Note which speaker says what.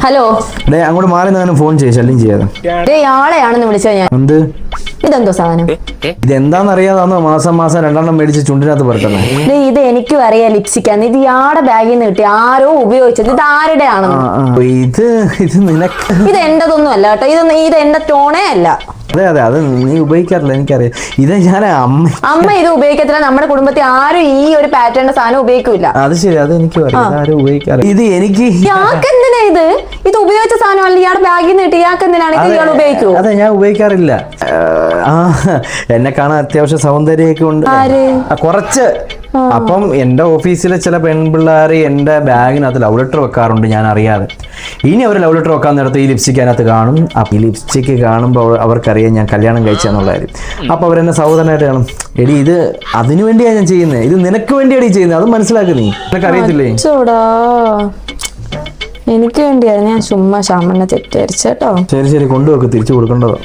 Speaker 1: Hello
Speaker 2: അങ്ങോട്ട് മാറി നിന്നാലും ഫോൺ ചെയ്യ ശല്യം ചെയ്യാതെ.
Speaker 1: ആളെയാണെന്ന് വിളിച്ചത് ഞാൻ.
Speaker 2: എന്ത്
Speaker 1: ഇതെന്തോ സാധനം?
Speaker 2: ഇതെന്താന്ന് അറിയാതാണോ മാസം മാസം 2 മേടിച്ച് ചുണ്ടിനകത്ത് പെടുത്തുന്നത്?
Speaker 1: ഇത് എനിക്കും അറിയാം, ലിപ്സ്റ്റിക്കാന്ന്. ഇത് ഇയാളുടെ ബാഗിൽ നിന്ന് കിട്ടി, ആരോ ഉപയോഗിച്ചത്. ഇത് ആരുടെ ആണെന്ന്?
Speaker 2: ഇത് നിനക്ക്
Speaker 1: ഇത് എന്റേതൊന്നും അല്ല കേട്ടോ. ഇത് എന്റെ ടോണേ അല്ല.
Speaker 2: അതെ അതെ, അത് നീ ഉപയോഗിക്കാറില്ല, എനിക്കറിയാം. ഇത് ഞാൻ
Speaker 1: അമ്മ ഇത് ഉപയോഗിക്കത്തില്ല. നമ്മുടെ കുടുംബത്തിൽ ആരും ഈ ഒരു പാറ്റേണിന്റെ സാധനം ഉപയോഗിക്കൂല.
Speaker 2: അത് ശരി, അത് എനിക്ക് ആരും ഉപയോഗിക്കാറില്ല. ഇത് എനിക്ക്
Speaker 1: ഇയാൾക്ക് എന്തിനാ ഇത് ഉപയോഗിച്ച സാധനമല്ല, ഇയാളുടെ ബാഗിൽ നിന്ന് കിട്ടി. ഇയാൾക്ക് എന്തിനാണ് ഇത്? ഇയാൾ ഉപയോഗിക്കൂ?
Speaker 2: അതെ, ഞാൻ ഉപയോഗിക്കാറില്ല. എന്നെ കാണാൻ അത്യാവശ്യം സൗന്ദര്യമൊക്കെ ഉണ്ട് കുറച്ച്. അപ്പം എന്റെ ഓഫീസിലെ ചില പെൺപിള്ളേർ എന്റെ ബാഗിനകത്ത് ലവ് ലെറ്റർ വെക്കാറുണ്ട്, ഞാൻ അറിയാതെ. ഇനി അവർ ലവ് ലെറ്റർ വെക്കാൻ നേരത്തെ ഈ ലിപ്സ്റ്റിക് അതിനകത്ത് കാണും. അപ്പൊ ഈ ലിപ്സ്റ്റിക് കാണുമ്പോൾ അവർക്കറിയാം ഞാൻ കല്യാണം കഴിച്ചെന്നുള്ള കാര്യം. അപ്പൊ അവരെന്നെ സഹോദരനായിട്ട് കാണും. എടി, ഇത് അതിനു വേണ്ടിയാണ് ഞാൻ ചെയ്യുന്നത്, ഇത് നിനക്ക് വേണ്ടിയാണ് ഈ ചെയ്യുന്നത്, അത് മനസ്സിലാക്കുക. നീ നിനക്ക് അറിയത്തില്ലേ?
Speaker 1: എനിക്ക് വേണ്ടിയാണ്. ഞാൻ ചുമ്മാ ശ്യാമണ്ണ തെറ്റിദ്ധരിച്ചേട്ടോ.
Speaker 2: ശരി ശരി, കൊണ്ടുവെക്ക്, തിരിച്ചു കൊടുക്കേണ്ടതോ.